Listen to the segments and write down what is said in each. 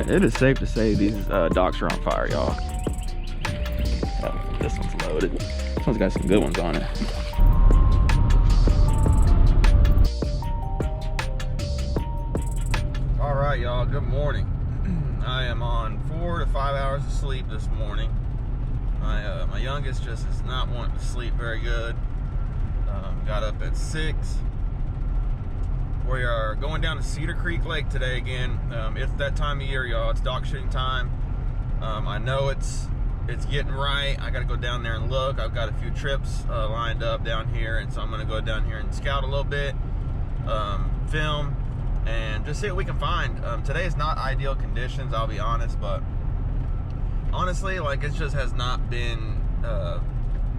right, it is safe to say these docks are on fire, y'all. Oh, this one's loaded. This one's got some good ones on it. All right, y'all, good morning. I am on 4 to 5 hours of sleep this morning. My youngest just is not wanting to sleep very good. Got up at 6. We are going down to Cedar Creek Lake today again. It's that time of year, y'all. It's dock shooting time. I know it's getting right. I got to go down there and look. I've got a few trips lined up down here, and so I'm going to go down here and scout a little bit, film, and just see what we can find. Today is not ideal conditions, I'll be honest, but honestly, like, it just has not been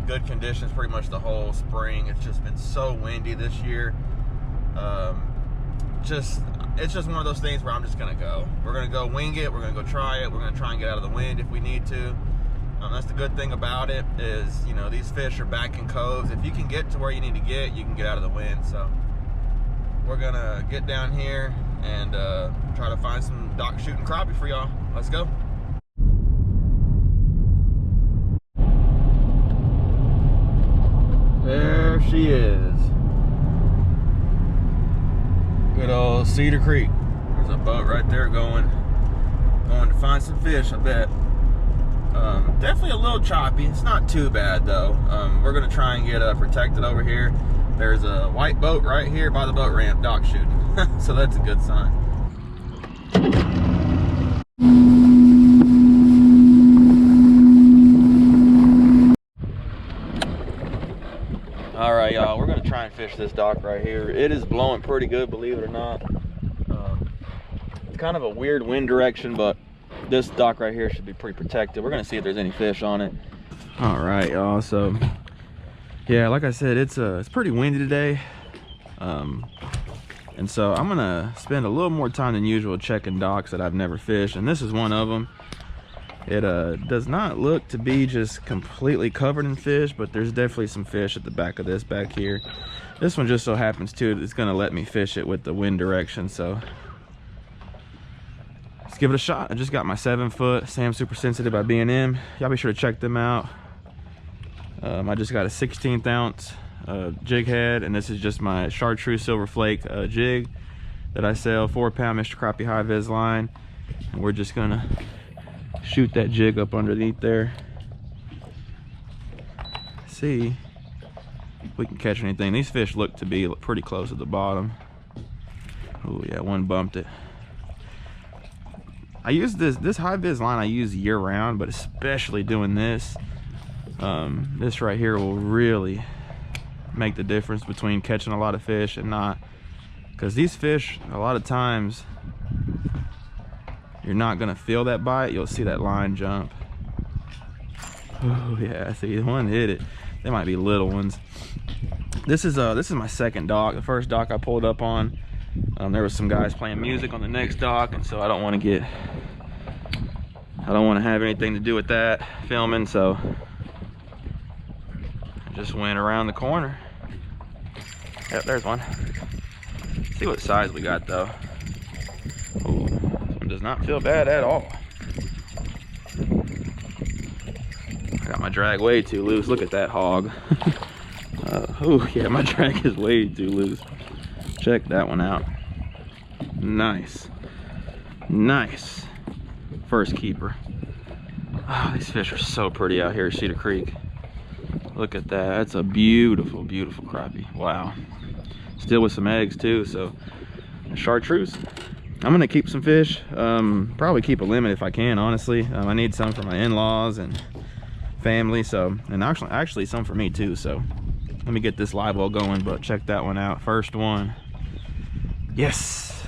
good conditions pretty much the whole spring. It's just been so windy this year. It's just one of those things where I'm just gonna go. We're gonna go wing it. We're gonna go try it. We're gonna try and get out of the wind if we need to. That's the good thing about it is, you know, these fish are back in coves. If you can get to where you need to get, you can get out of the wind. So we're gonna get down here and try to find some dock shooting crappie for y'all. Let's go. There she is. Good old Cedar Creek. There's a boat right there going to find some fish, I bet. Definitely a little choppy. It's not too bad though. We're gonna try and get protected over here. There's a white boat right here by the boat ramp, dock shooting. So that's a good sign. All right, y'all, we're gonna try and fish this dock right here. It is blowing pretty good, believe it or not. It's kind of a weird wind direction, but this dock right here should be pretty protected. We're gonna see if there's any fish on it. All right, y'all, so yeah, like I said, it's pretty windy today. And so I'm gonna spend a little more time than usual checking docks that I've never fished, and this is one of them. It does not look to be just completely covered in fish, but there's definitely some fish at the back of this back here. This one just so happens too, it's gonna let me fish it with the wind direction, so let's give it a shot. I just got my 7-foot Sam Super Sensitive by B&M. Y'all be sure to check them out. I just got a 16th ounce jig head, and this is just my chartreuse silver flake jig that I sell, 4-pound Mr. Crappie high vis line, and we're just gonna shoot that jig up underneath there, see if we can catch anything. These fish look to be pretty close at the bottom. Oh yeah, one bumped it. I use this high vis line I use year round, but especially doing this this right here will really make the difference between catching a lot of fish and not, because these fish a lot of times you're not gonna feel that bite. You'll see that line jump. Oh yeah, see, one hit it. They might be little ones. This is my second dock. The first dock I pulled up on, there was some guys playing music on the next dock, and so I don't want to have anything to do with that filming, so I just went around the corner. Yep, there's one. See what size we got though. Ooh. Does not feel bad at all. I got my drag way too loose. Look at that hog. Oh yeah, my drag is way too loose. Check that one out. Nice, nice first keeper. Oh, these fish are so pretty out here at Cedar Creek. Look at that. That's a beautiful, beautiful crappie. Wow. Still with some eggs too, so chartreuse. I'm gonna keep some fish, probably keep a limit if I can, honestly. I need some for my in-laws and family, so, and actually some for me too, so let me get this live well going. But check that one out, first one. Yes.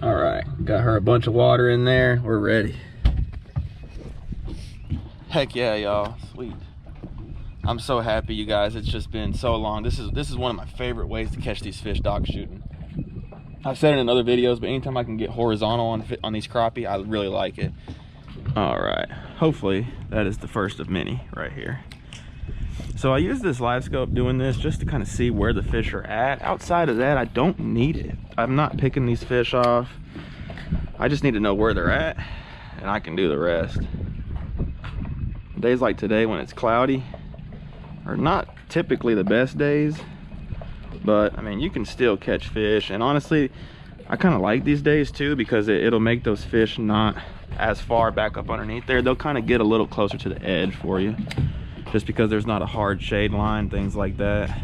All right, got her a bunch of water in there. We're ready. Heck yeah, y'all, sweet. I'm so happy, you guys. It's just been so long. This is one of my favorite ways to catch these fish dock shooting. I've said it in other videos, but anytime I can get horizontal on these crappie, I really like it. All right, hopefully that is the first of many right here. So I use this live scope doing this just to kind of see where the fish are at. Outside of that, I don't need it. I'm not picking these fish off. I just need to know where they're at, and I can do the rest. Days like today when it's cloudy are not typically the best days, but I mean, you can still catch fish. And honestly, I kind of like these days too, because it'll make those fish not as far back up underneath there. They'll kind of get a little closer to the edge for you, just because there's not a hard shade line, things like that.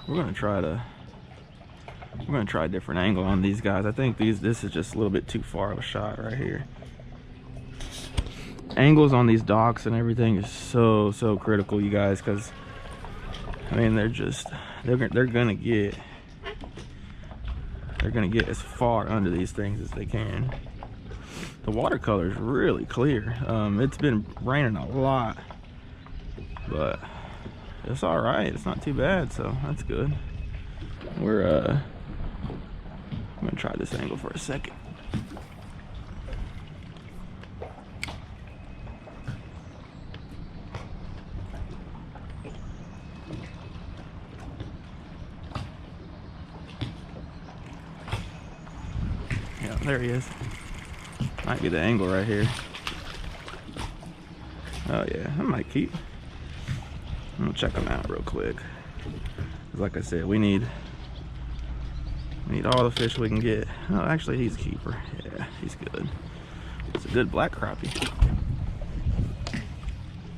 We're gonna try a different angle on these guys. I think this is just a little bit too far of a shot right here. Angles on these docks and everything is so critical, you guys, because I mean, they're gonna get as far under these things as they can. The watercolor is really clear. It's been raining a lot, but it's all right. It's not too bad, so that's good. I'm gonna try this angle for a second. Yeah, there he is. Might be the angle right here. Oh yeah, I might keep. I'm gonna check them out real quick. Like I said, we need all the fish we can get. Oh, actually, he's a keeper. Yeah, he's good. It's a good black crappie.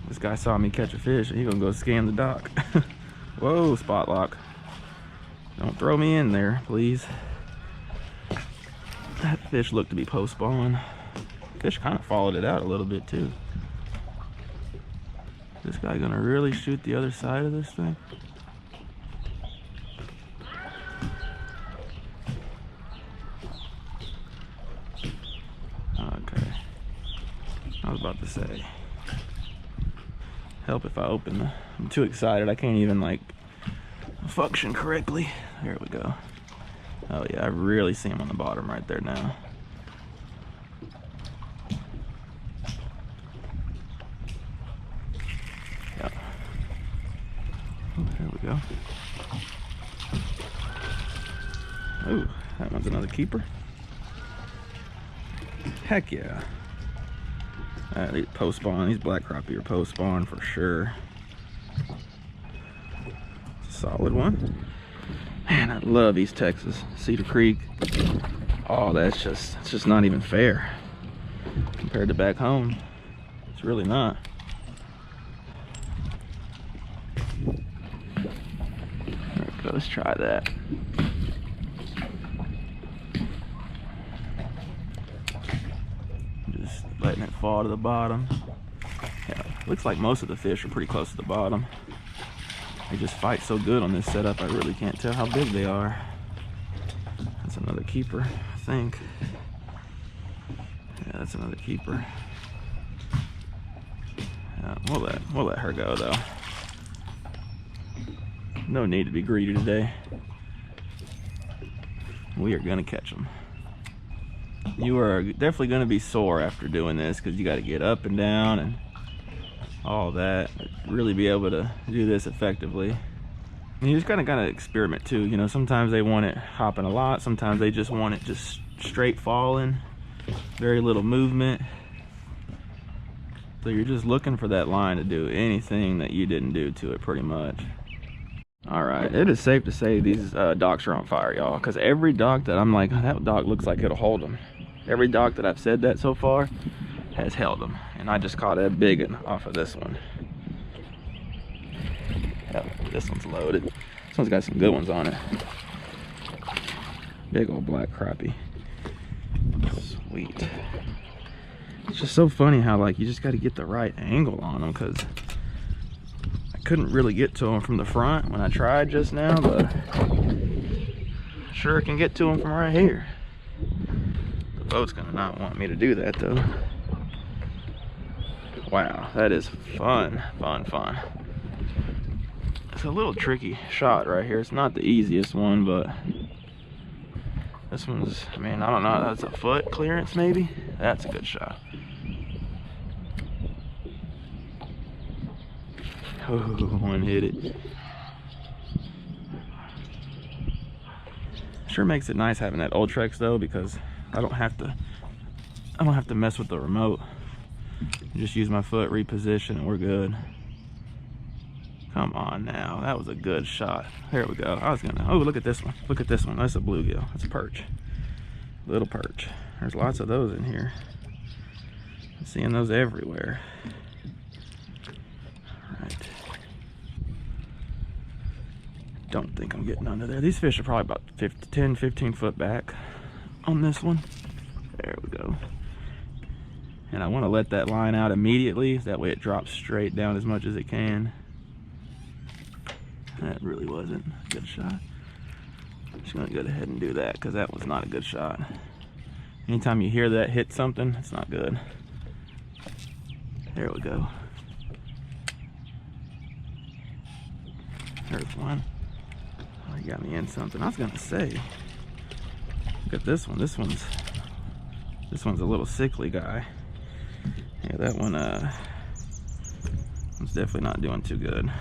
This guy saw me catch a fish, and he's gonna go scan the dock. Whoa, spot lock. Don't throw me in there, please. That fish looked to be post spawn. Fish kind of followed it out a little bit too. This guy gonna really shoot the other side of this thing? Okay. I was about to say, help if I open the, I'm too excited. I can't even like function correctly. There we go. Oh yeah, I really see him on the bottom right there now. Yep. Oh, there we go. Ooh, that one's another keeper. Heck yeah. These post spawn, these black crappie are post spawn for sure. It's a solid one. Man, I love East Texas, Cedar Creek. Oh, it's just not even fair compared to back home. It's really not. There we go, let's try that. Just letting it fall to the bottom. Yeah, looks like most of the fish are pretty close to the bottom. They just fight so good on this setup, I really can't tell how big they are. That's another keeper, I think. Yeah, that's another keeper. Yeah, we'll let her go though. No need to be greedy today. We are gonna catch them. You are definitely gonna be sore after doing this, because you got to get up and down and all that, really be able to do this effectively. And you just gotta experiment too, you know. Sometimes they want it hopping a lot, sometimes they just want it just straight falling, very little movement. So you're just looking for that line to do anything that you didn't do to it, pretty much. All right, it is safe to say these docks are on fire, y'all, because every dock that I'm like, that dock looks like it'll hold them, every dock that I've said that so far has held them. And I just caught a big one off of this one. Yep, this one's loaded. This one's got some good ones on it. Big old black crappie. Sweet. It's just so funny how, like, you just got to get the right angle on them, because I couldn't really get to them from the front when I tried just now, but sure can get to them from right here. The boat's gonna not want me to do that though. Wow, that is fun. It's a little tricky shot right here. It's not the easiest one, but this one's, I mean, I don't know, that's a foot clearance maybe? That's a good shot. Oh, one hit it. Sure makes it nice having that Ultrex though, because I don't have to mess with the remote. Just use my foot, reposition, and we're good. Come on now, that was a good shot. There we go. Oh, look at this one. Look at this one. That's a bluegill. That's a perch. Little perch. There's lots of those in here. I'm seeing those everywhere. All right. Don't think I'm getting under there. These fish are probably about 10, 15 foot back on this one. There we go. And I want to let that line out immediately. That way it drops straight down as much as it can. That really wasn't a good shot. I'm just going to go ahead and do that because that was not a good shot. Anytime you hear that hit something, it's not good. There we go. There's one. Oh, you got me in something. I was going to say, look at this one. This one's a little sickly guy. Yeah, that one one's definitely not doing too good.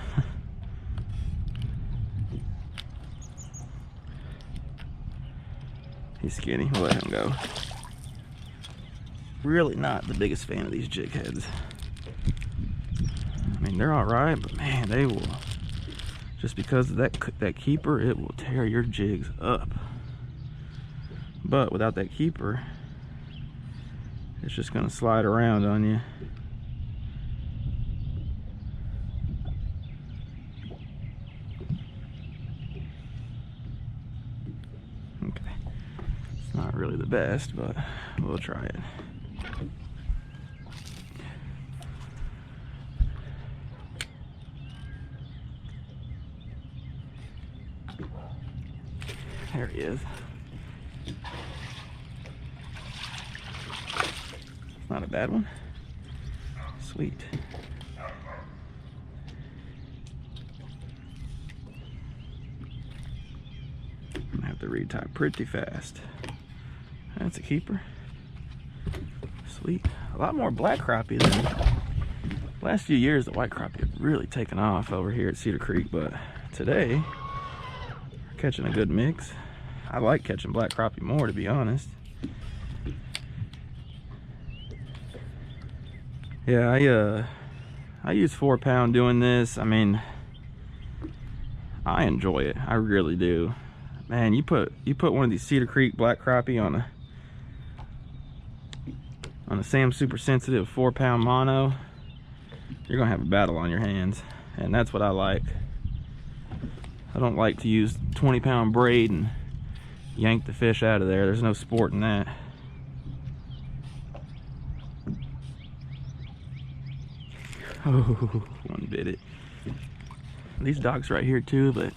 He's skinny. We'll let him go. Really not the biggest fan of these jig heads. I mean, they're all right, but man, they will, just because of that keeper, it will tear your jigs up. But without that keeper, it's just gonna slide around on you. Okay, it's not really the best, but we'll try it. There he is. Not a bad one. Sweet. I'm gonna have to retie pretty fast. That's a keeper. Sweet. A lot more black crappie than last few years. The white crappie have really taken off over here at Cedar Creek, but today we're catching a good mix. I like catching black crappie more, to be honest. Yeah, I use 4 pound doing this. I mean, I enjoy it. I really do. Man, you put one of these Cedar Creek black crappie on a Sam Super Sensitive 4 pound mono, you're gonna have a battle on your hands, and that's what I like. I don't like to use 20 pound braid and yank the fish out of there. There's no sport in that. Oh, one bit it. These docks right here too, but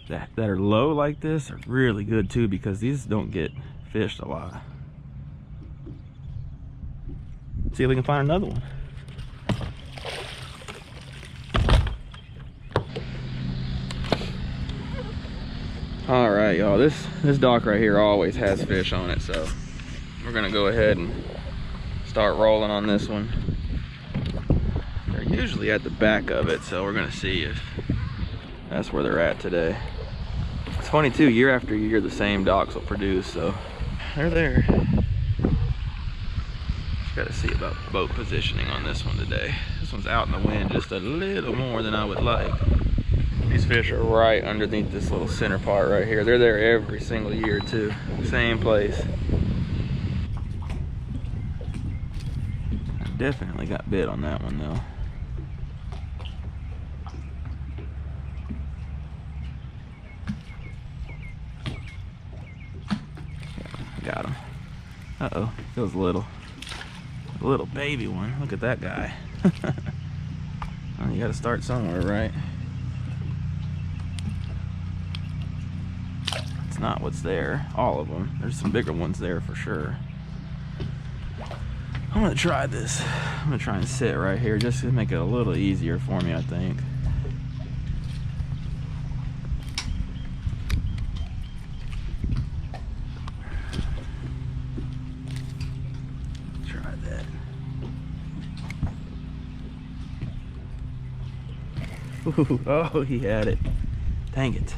that are low like this are really good too, because these don't get fished a lot. See if we can find another one. All right, y'all, this dock right here always has fish on it, so we're gonna go ahead and start rolling on this one. They're usually at the back of it, so we're gonna see if that's where they're at today. It's funny too, year after year the same docks will produce, so they're there. Just gotta see about boat positioning on this one today. This one's out in the wind just a little more than I would like. These fish are right underneath this little center part right here. They're there every single year too. Same place. I definitely got bit on that one though. Got him. Uh-oh, feels little. A little baby one. Look at that guy. Well, you gotta start somewhere, right? Not what's there, all of them. There's some bigger ones there for sure. I'm gonna try this. I'm gonna try and sit right here just to make it a little easier for me, I think. Try that. Ooh, oh, he had it. Dang it.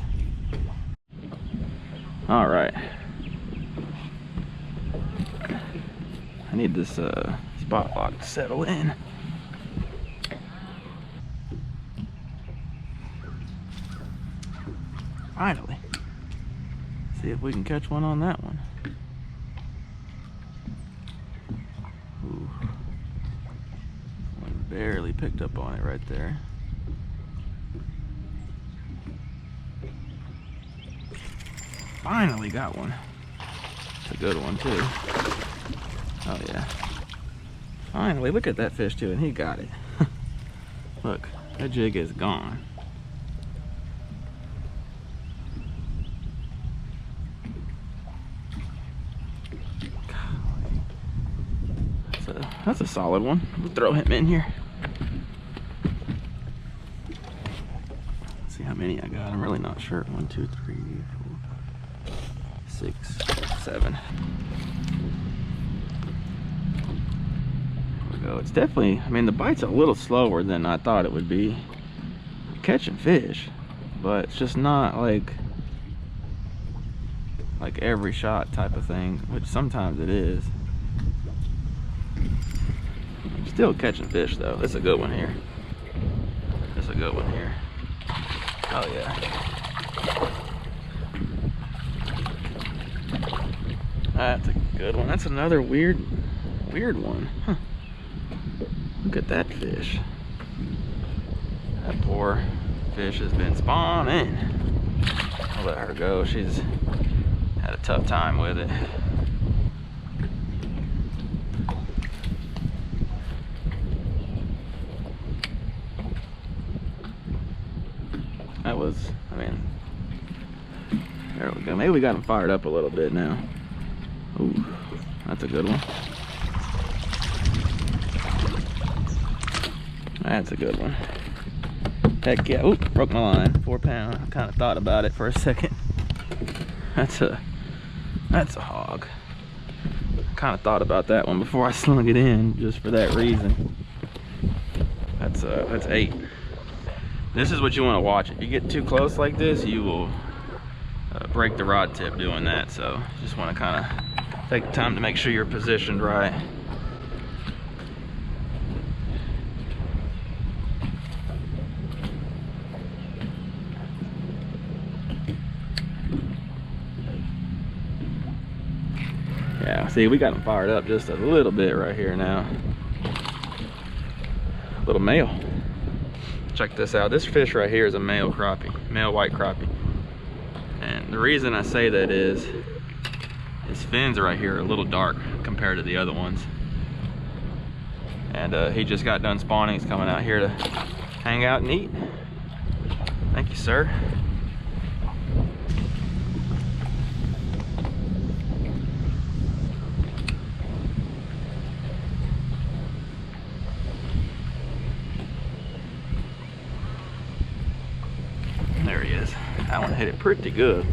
All right, I need this spot lock to settle in. Finally. See if we can catch one on that one. Ooh. One barely picked up on it right there. Finally got one. It's a good one too. Oh yeah. Finally, look at that fish too, and he got it. Look, that jig is gone. That's a solid one. We'll throw him in here. Let's see how many I got. I'm really not sure. 1, 2, 3, 4, 6, 7. There we go. It's definitely, I mean, the bite's a little slower than I thought it would be. I'm catching fish, but it's just not like every shot type of thing, which sometimes it is. Still catching fish though. That's a good one here. That's a good one here. Oh yeah. That's a good one. That's another weird one. Huh. Look at that fish. That poor fish has been spawning. I'll let her go. She's had a tough time with it. That was, I mean, there we go. Maybe we got him fired up a little bit now. Ooh, that's a good one. That's a good one. Heck yeah. Ooh, broke my line. 4 pound. I kind of thought about it for a second. That's a hog. I kind of thought about that one before I slung it in, just for that reason. That's 8. This is what you want to watch. If you get too close like this, you will break the rod tip doing that. So just want to kind of take the time to make sure you're positioned right. Yeah, see, we got them fired up just a little bit right here now. Little male. Check this out. This fish right here is a male crappie, male white crappie. And the reason I say that is his fins right here are a little dark compared to the other ones. And he just got done spawning. He's coming out here to hang out and eat. Thank you, sir. There he is. That one hit it pretty good.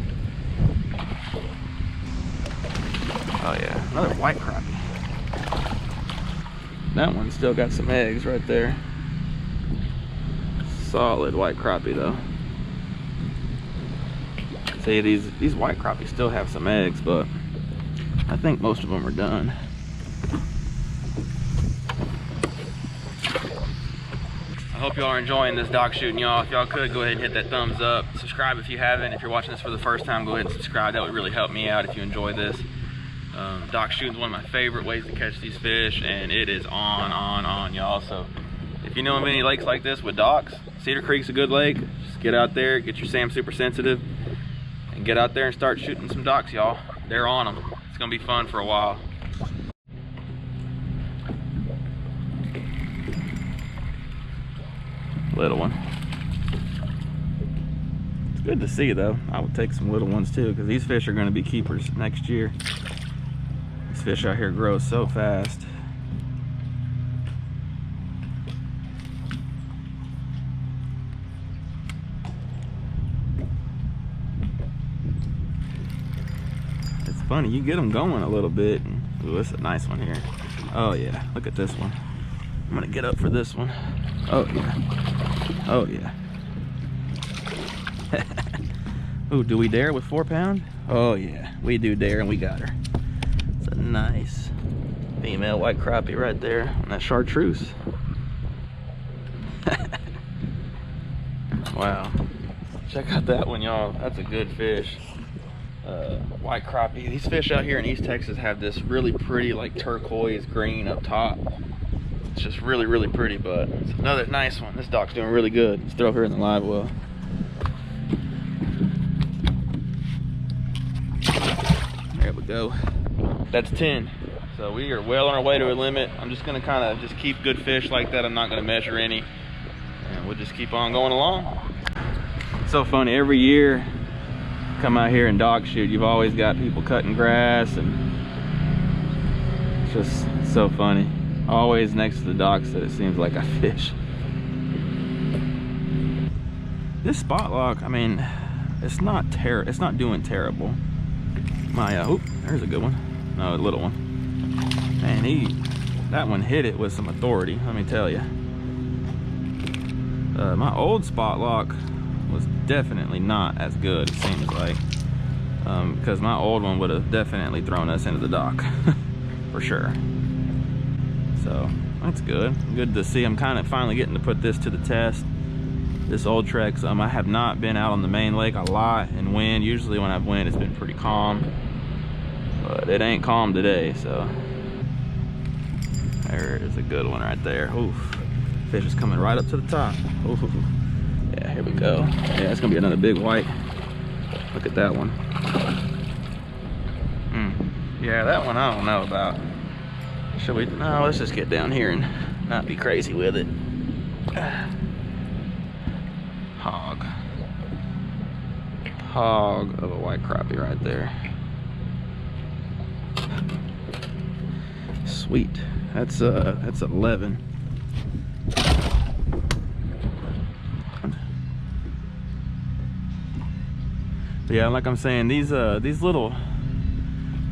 Oh yeah, another white crappie. That one still got some eggs right there. Solid white crappie though. See, these white crappies still have some eggs, but I think most of them are done. I hope y'all are enjoying this dock shooting, y'all. If y'all could, go ahead and hit that thumbs up. Subscribe if you haven't. If you're watching this for the first time, go ahead and subscribe. That would really help me out if you enjoy this. Dock shooting is one of my favorite ways to catch these fish, and it is on, y'all. So if you know of any lakes like this with docks, Cedar Creek's a good lake. Just get out there, get your SAM super sensitive, and get out there and start shooting some docks, y'all. They're on them. It's gonna be fun for a while. Little one. It's good to see though. I would take some little ones too, because these fish are going to be keepers next year. These fish out here grow so fast. It's funny, you get them going a little bit. Ooh, this is a nice one here. Oh yeah, look at this one. I'm gonna get up for this one. Oh yeah. Oh yeah. Ooh, do we dare with 4 pound? Oh yeah, we do dare, and we got her. It's a nice female white crappie right there on that chartreuse. Wow. Check out that one, y'all. That's a good fish. White crappie. These fish out here in East Texas have this really pretty like turquoise green up top. It's just really, really pretty, but it's another nice one. This dock's doing really good. Let's throw her in the live well. There we go. That's 10. So we are well on our way to a limit. I'm just gonna kind of just keep good fish like that. I'm not gonna measure any, and we'll just keep on going along. It's so funny, every year come out here and dog shoot, you've always got people cutting grass, and it's just so funny. Always next to the docks that it seems like I fish. This spot lock, I mean, it's not doing terrible. My oh, there's a good one. No, a little one. Man, that one hit it with some authority, let me tell you. My old spot lock was definitely not as good, it seems like, because my old one would have definitely thrown us into the dock for sure. So that's good to see. I'm kind of finally getting to put this to the test, this old Trex. I have not been out on the main lake a lot in wind. Usually when I've wind, it's been pretty calm, but it ain't calm today. So there is a good one right there. Oof, fish is coming right up to the top. Oof. Yeah, here we go. Yeah, it's gonna be another big white. Look at that one. Yeah, that one I don't know about. Should we? No, let's just get down here and not be crazy with it. Hog of a white crappie right there. Sweet. That's 11. But yeah, like I'm saying, these little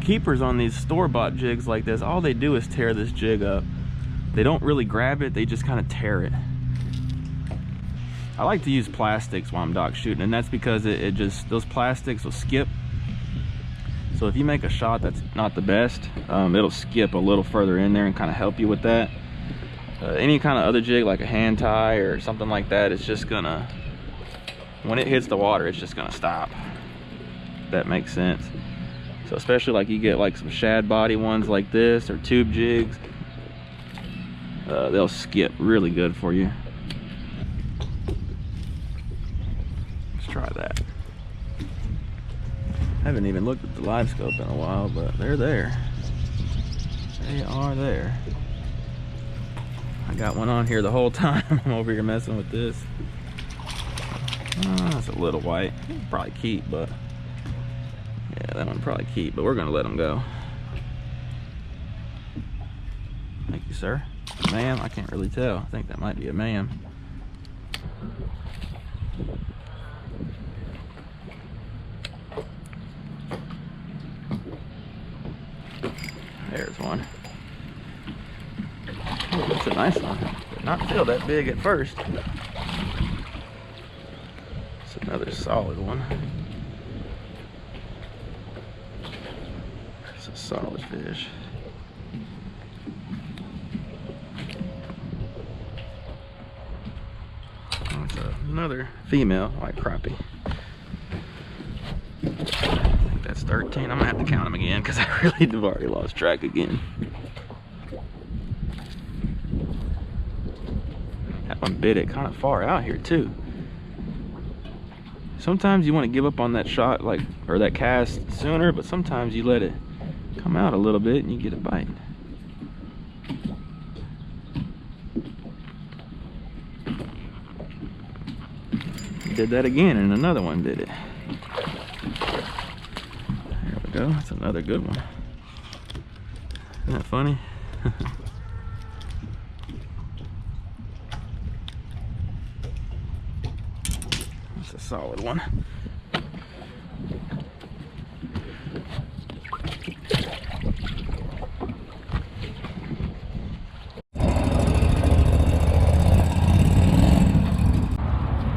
keepers on these store-bought jigs like this, all they do is tear this jig up. They don't really grab it, they just kind of tear it. I like to use plastics while I'm dock shooting, and that's because it just, those plastics will skip. So if you make a shot that's not the best, it'll skip a little further in there and kind of help you with that. Any kind of other jig like a hand tie or something like that, it's just gonna, when it hits the water, it's just gonna stop. If that makes sense. So especially like you get like some shad body ones like this or tube jigs, they'll skip really good for you. Let's try that. I haven't even looked at the live scope in a while, but they're there. They are there. I got one on here the whole time. I'm over here messing with this. That's a little white. Probably keep, but yeah, that one probably keep, but we're gonna let them go. Thank you, sir. Ma'am, I can't really tell. I think that might be a ma'am. There's one. Oh, that's a nice one. Did not feel that big at first. It's another solid one. It's a solid fish. That's another female white crappie. I think that's 13. I'm gonna have to count them again because I really have already lost track again. That one bit it kind of far out here too. Sometimes you want to give up on that shot, like, or that cast sooner, but sometimes you let it come out a little bit and you get a bite. Did that again and another one did it. There we go. That's another good one. Isn't that funny? That's a solid one.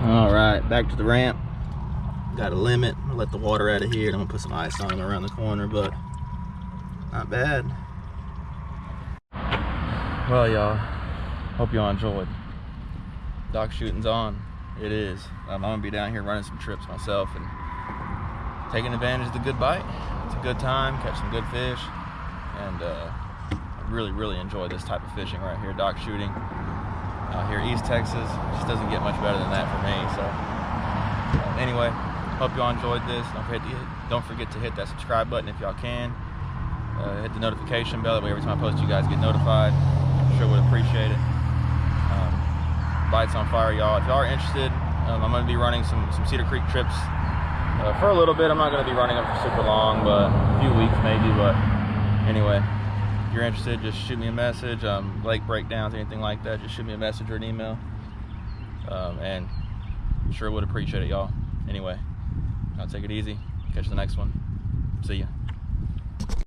All right, back to the ramp. Got a limit. I'll let the water out of here. I'm gonna put some ice on them around the corner, but not bad. Well, y'all, hope y'all enjoyed. Dock shooting's on. It is. I'm gonna be down here running some trips myself and taking advantage of the good bite. It's a good time, catch some good fish, and I really enjoy this type of fishing right here, dock shooting. Out here, East Texas, just doesn't get much better than that for me. So anyway, hope y'all enjoyed this. Don't forget to hit that subscribe button if y'all can. Hit the notification bell, that way every time I post you guys get notified. Sure would appreciate it. Bites on fire, y'all. If y'all are interested, I'm going to be running some Cedar Creek trips for a little bit. I'm not going to be running them for super long, but a few weeks maybe. But anyway, if you're interested, just shoot me a message. Lake breakdowns, anything like that, just shoot me a message or an email. And sure would appreciate it, y'all. Anyway, I'll take it easy. Catch the next one. See ya.